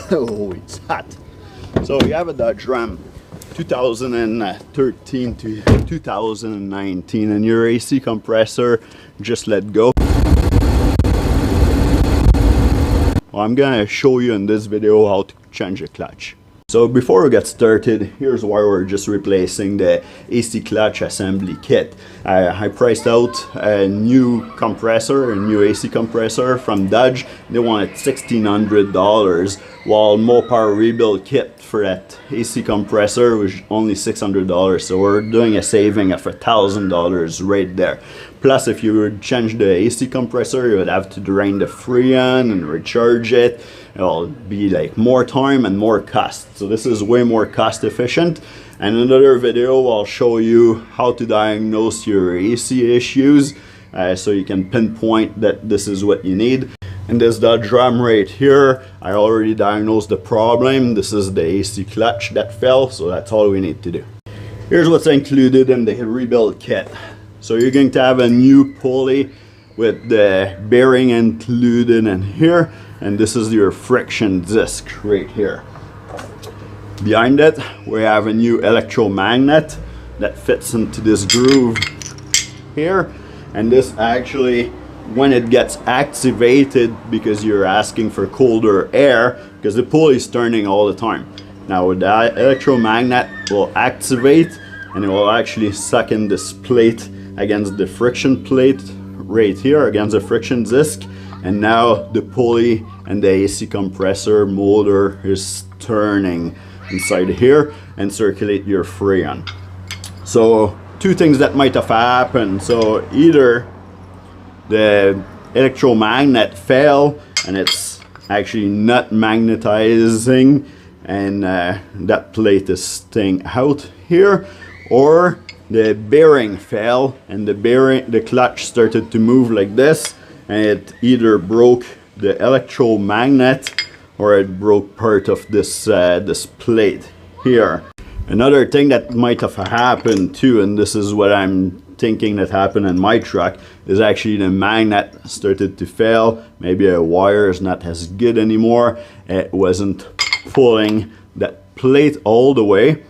Oh, it's hot. So we have a Dodge Ram 2013 to 2019, and your AC compressor just let go. Well, I'm gonna show you in this video how to change a clutch. So before we get started, here's why we're just replacing the AC clutch assembly kit. I priced out a new compressor, a new AC compressor from Dodge. They wanted $1,600, while Mopar rebuild kit for that AC compressor was only $600. So we're doing a saving of $1,000 right there. Plus, if you would change the AC compressor, you would have to drain the Freon and recharge it. It'll be like more time and more cost. So this is way more cost efficient. And in another video, I'll show you how to diagnose your AC issues so you can pinpoint that this is what you need. In this Dodge Ram right here, I already diagnosed the problem. This is the AC clutch that fell, so that's all we need to do. Here's what's included in the rebuild kit. So you're going to have a new pulley with the bearing included in here, and this is your friction disc right here. Behind it, we have a new electromagnet that fits into this groove here, and this actually, when it gets activated, because you're asking for colder air, because the pulley is turning all the time. Now with that electromagnet will activate, and it will actually suck in this plate against the friction plate right here, against the friction disc, and now the pulley and the AC compressor motor is turning inside here and circulate your Freon. So two things that might have happened. So either the electromagnet fell and it's actually not magnetizing, and that plate is staying out here, or the bearing fell and the clutch started to move like this, and it either broke the electromagnet or it broke part of this this plate here. Another thing that might have happened too, and this is what I'm thinking that happened in my truck, is actually the magnet started to fail. Maybe a wire is not as good anymore. It wasn't pulling that plate all the way,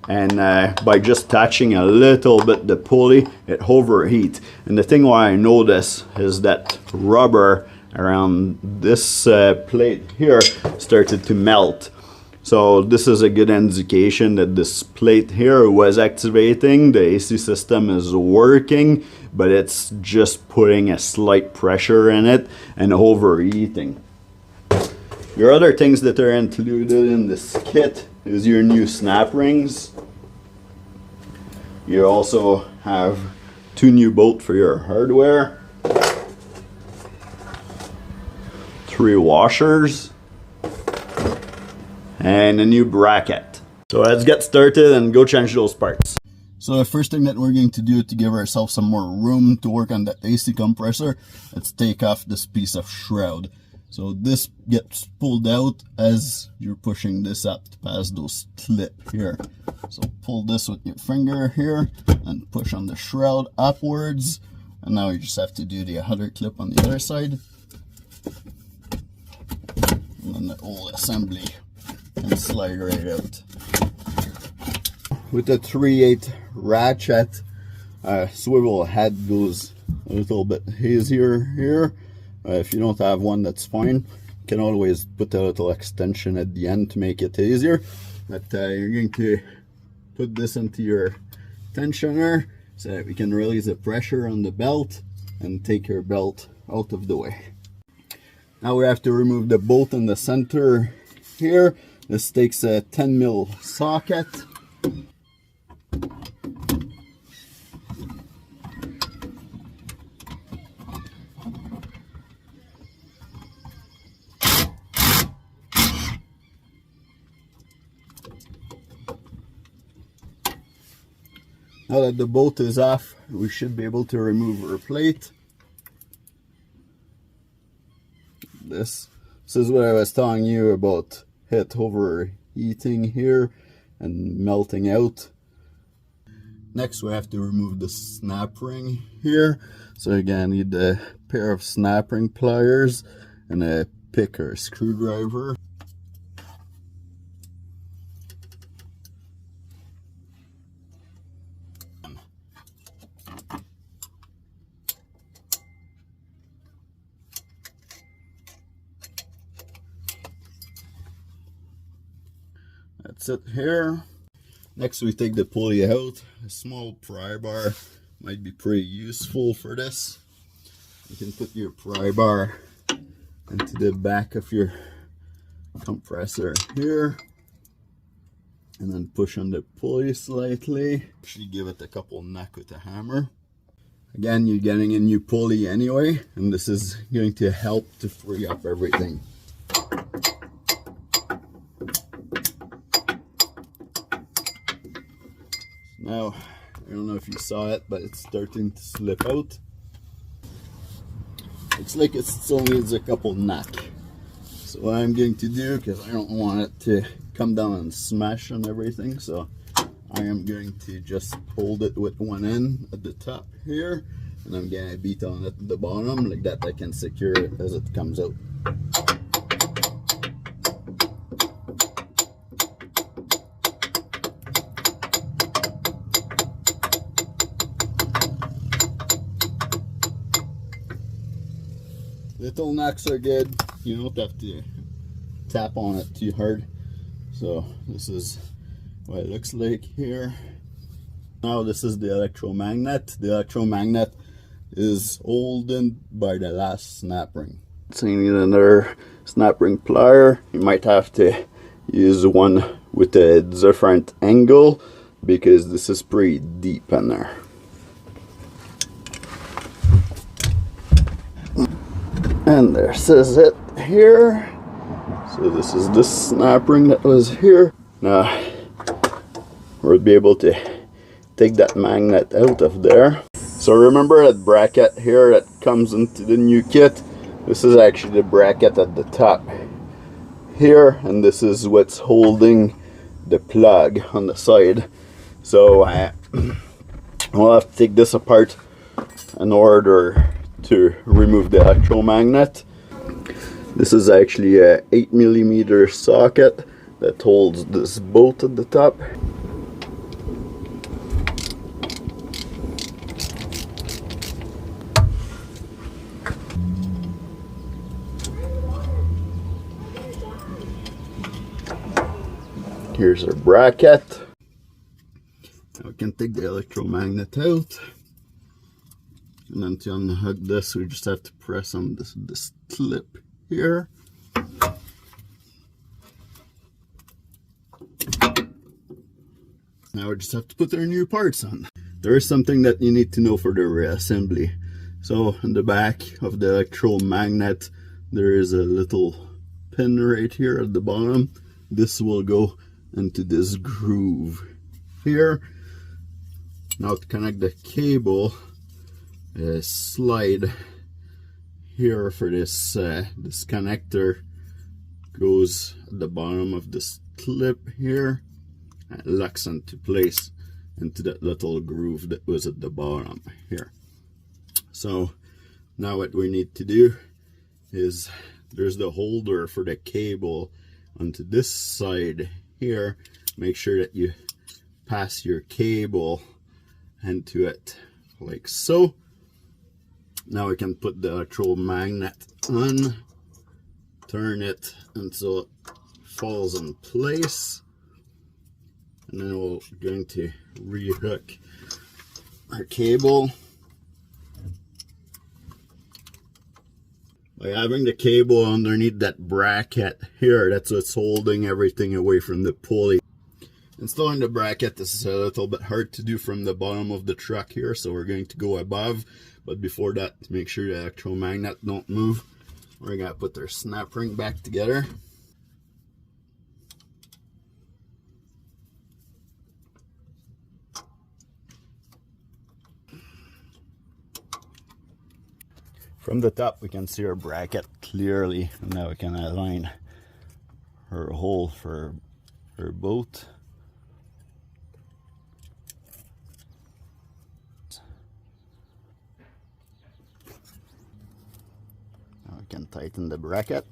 and by just touching a little bit the pulley, it overheat. And the thing why I know this is that rubber around this plate here started to melt. So this is a good indication that this plate here was activating, the AC system is working, but it's just putting a slight pressure in it and overheating. Your other things that are included in this kit is your new snap rings. You also have two new bolts for your hardware, 3 washers, and a new bracket. So let's get started and go change those parts. So the first thing that we're going to do to give ourselves some more room to work on that AC compressor, let's take off this piece of shroud. So this gets pulled out as you're pushing this up to pass those clip here. So pull this with your finger here and push on the shroud upwards. And now you just have to do the other clip on the other side. And then the whole assembly can slide right out. With the 3/8 ratchet, swivel head goes a little bit easier here. If you don't have one, that's fine. You can always put a little extension at the end to make it easier. But you're going to put this into your tensioner so that we can release the pressure on the belt and take your belt out of the way. Now we have to remove the bolt in the center here. This takes a 10mm socket. Now that the bolt is off, we should be able to remove our plate. This is what I was telling you about it overheating here and melting out. Next we have to remove the snap ring here. So again, I need a pair of snap ring pliers and a pick or a screwdriver. That's it here. Next we take the pulley out. A small pry bar might be pretty useful for this. You can put your pry bar into the back of your compressor here and then push on the pulley slightly. Actually give it a couple knock with a hammer. Again, you're getting a new pulley anyway, and this is going to help to free up everything. Now, I don't know if you saw it, but it's starting to slip out. Looks like it still needs a couple knock. So what I'm going to do, because I don't want it to come down and smash on everything, so I am going to just hold it with one end at the top here, and I'm going to beat on it at the bottom, like that I can secure it as it comes out. Little knocks are good. You don't have to tap on it too hard. So this is what it looks like here. Now this is the electromagnet. The electromagnet is holding by the last snap ring. So you need another snap ring plier. You might have to use one with a different angle because this is pretty deep in there. And there says it here. So this is the snap ring that was here. Now we'll be able to take that magnet out of there. So remember that bracket here that comes into the new kit? This is actually the bracket at the top here, and this is what's holding the plug on the side. So we'll have to take this apart in order to remove the electromagnet. This is actually a 8mm socket that holds this bolt at the top. Here's our bracket. Now we can take the electromagnet out. And then to unhook this, we just have to press on this clip here. Now we just have to put our new parts on. There is something that you need to know for the reassembly. So in the back of the electromagnet, there is a little pin right here at the bottom. This will go into this groove here. Now to connect the cable, slide here for this this connector goes at the bottom of this clip here and it locks into place into that little groove that was at the bottom here. So now what we need to do is there's the holder for the cable onto this side here. Make sure that you pass your cable into it like so. Now we can put the electromagnet on, turn it until it falls in place, and then we're going to rehook our cable. By having the cable underneath that bracket here, that's what's holding everything away from the pulley. Installing the bracket, this is a little bit hard to do from the bottom of the truck here, so we're going to go above. But before that, to make sure the electromagnet don't move, we're going to put our snap ring back together. From the top, we can see our bracket clearly. And now we can align our hole for our boat. Now we can tighten the bracket.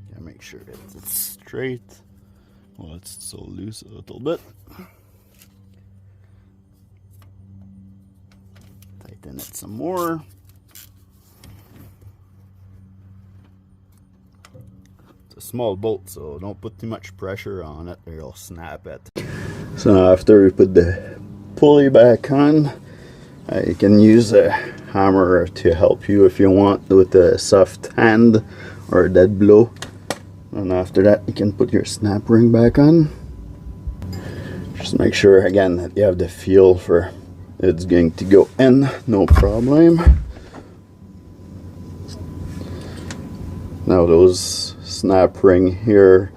Gotta make sure that it's straight. Well, it's so loose a little bit. Tighten it some more. small bolt, so don't put too much pressure on it or it'll snap it. So now after we put the pulley back on, you can use a hammer to help you if you want with a soft hand or a dead blow. And after that you can put your snap ring back on. Just make sure again that you have the feel for it's going to go in, no problem. Now those snap ring here.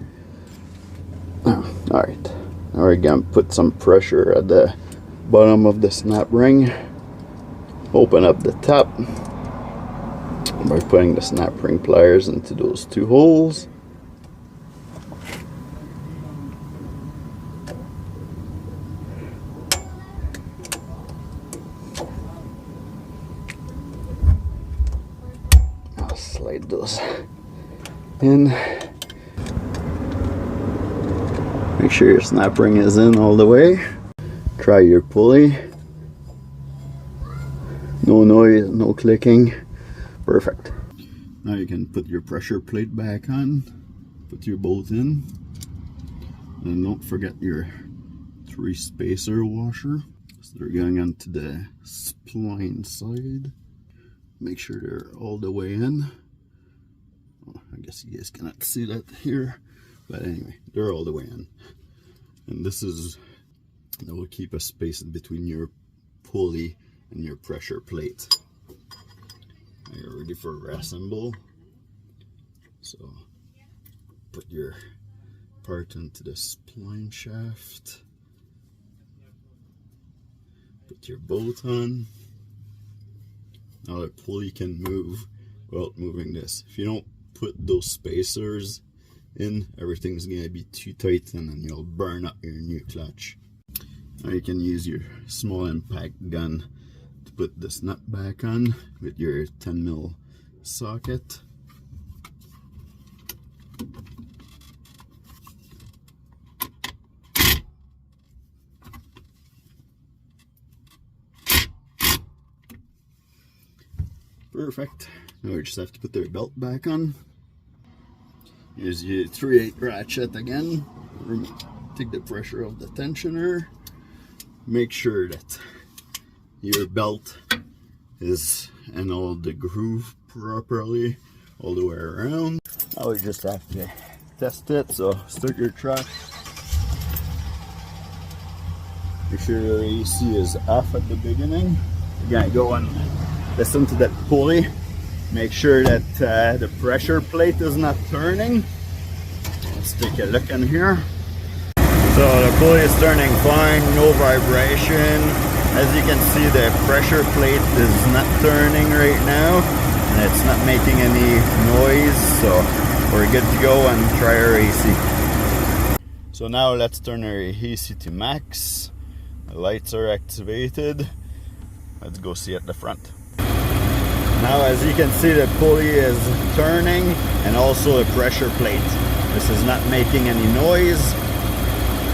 Alright, now we're going to put some pressure at the bottom of the snap ring. Open up the top by putting the snap ring pliers into those two holes. I'll slide those in. Make sure your snap ring is in all the way. Try your pulley. No noise, no clicking. Perfect. Now you can put your pressure plate back on. Put your bolt in. And don't forget your 3 spacer washer. So they're going onto the spline side. Make sure they're all the way in. Oh, I guess you guys cannot see that here. But anyway, they're all the way in. And this is, that will keep a space between your pulley and your pressure plate. Now you're ready for reassemble. So put your part into the spline shaft. Put your bolt on. Now the pulley can move without moving this. If you don't put those spacers in, everything's gonna be too tight and then you'll burn up your new clutch. Now you can use your small impact gun to put this nut back on with your 10mm socket. Perfect. Now we just have to put their belt back on. Use your 3/8 ratchet again. Take the pressure off the tensioner. Make sure that your belt is in all the groove properly all the way around. Now we just have to test it. So start your truck. Make sure your AC is off at the beginning. You're gonna go and listen to that pulley. Make sure that the pressure plate is not turning. Let's take a look in here. So the pulley is turning fine, no vibration. As you can see, the pressure plate is not turning right now, and it's not making any noise, so we're good to go and try our AC. So now let's turn our AC to max. The lights are activated. Let's go see at the front. Now as you can see, the pulley is turning and also the pressure plate. This is not making any noise.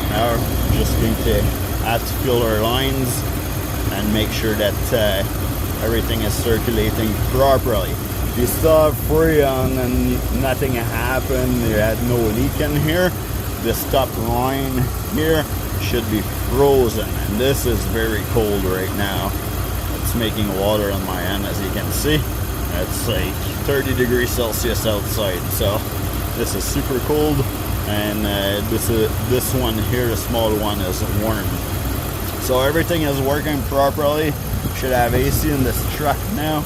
Now we're just going to add to fill our lines and make sure that everything is circulating properly. If you still have Freon and nothing happened, you had no leak in here, this top line here should be frozen, and this is very cold right now. It's making water on my end, as you can see. It's like 30 degrees Celsius outside, so this is super cold. And this one here, the small one, is warm. So everything is working properly. Should have AC in this truck now.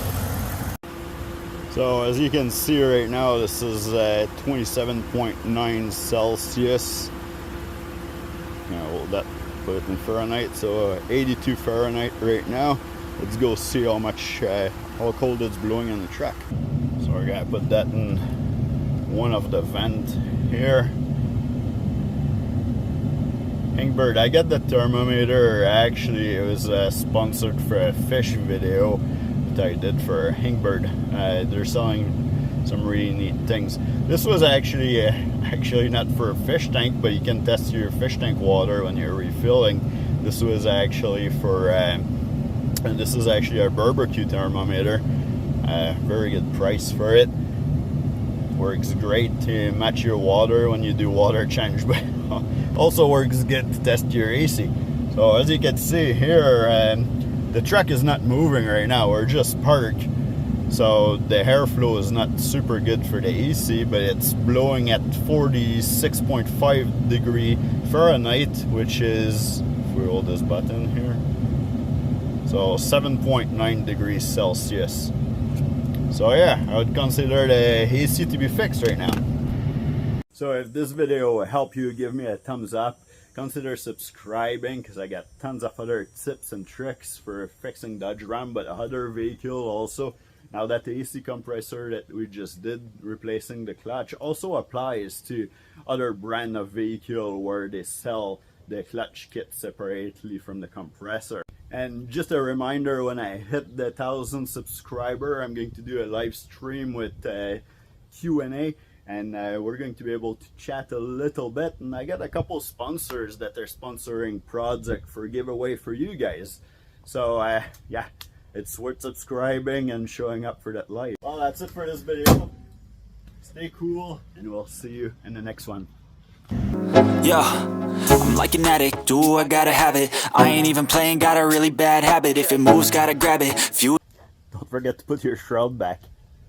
So as you can see right now, this is 27.9 Celsius. Now that put it in Fahrenheit, so 82 Fahrenheit right now. Let's go see how much, how cold it's blowing in the truck. So we're gonna put that in one of the vents here. Hingbird, I got the thermometer. Actually, it was sponsored for a fish video that I did for Hingbird. They're selling some really neat things. This was actually not for a fish tank, but you can test your fish tank water when you're refilling. This was actually for. And this is actually a barbecue thermometer. Very good price for it. Works great to match your water when you do water change, but also works good to test your AC. So as you can see here, the truck is not moving right now, we're just parked. So the airflow is not super good for the AC, but it's blowing at 46.5 degree Fahrenheit, which is, if we hold this button here, so 7.9 degrees Celsius. So yeah, I would consider the AC to be fixed right now. So if this video helped you, give me a thumbs up. Consider subscribing, because I got tons of other tips and tricks for fixing Dodge Ram, but other vehicle also. Now that the AC compressor that we just did, replacing the clutch, also applies to other brand of vehicle where they sell the clutch kit separately from the compressor. And just a reminder, when I hit the 1,000 subscriber, I'm going to do a live stream with Q&A, and we're going to be able to chat a little bit. And I got a couple sponsors that are sponsoring project for giveaway for you guys. So yeah, it's worth subscribing and showing up for that live. Well, that's it for this video. Stay cool, and we'll see you in the next one. Yeah, I'm like an addict, do I gotta have it. I ain't even playing, got a really bad habit. If it moves, gotta grab it. Don't forget to put your shroud back.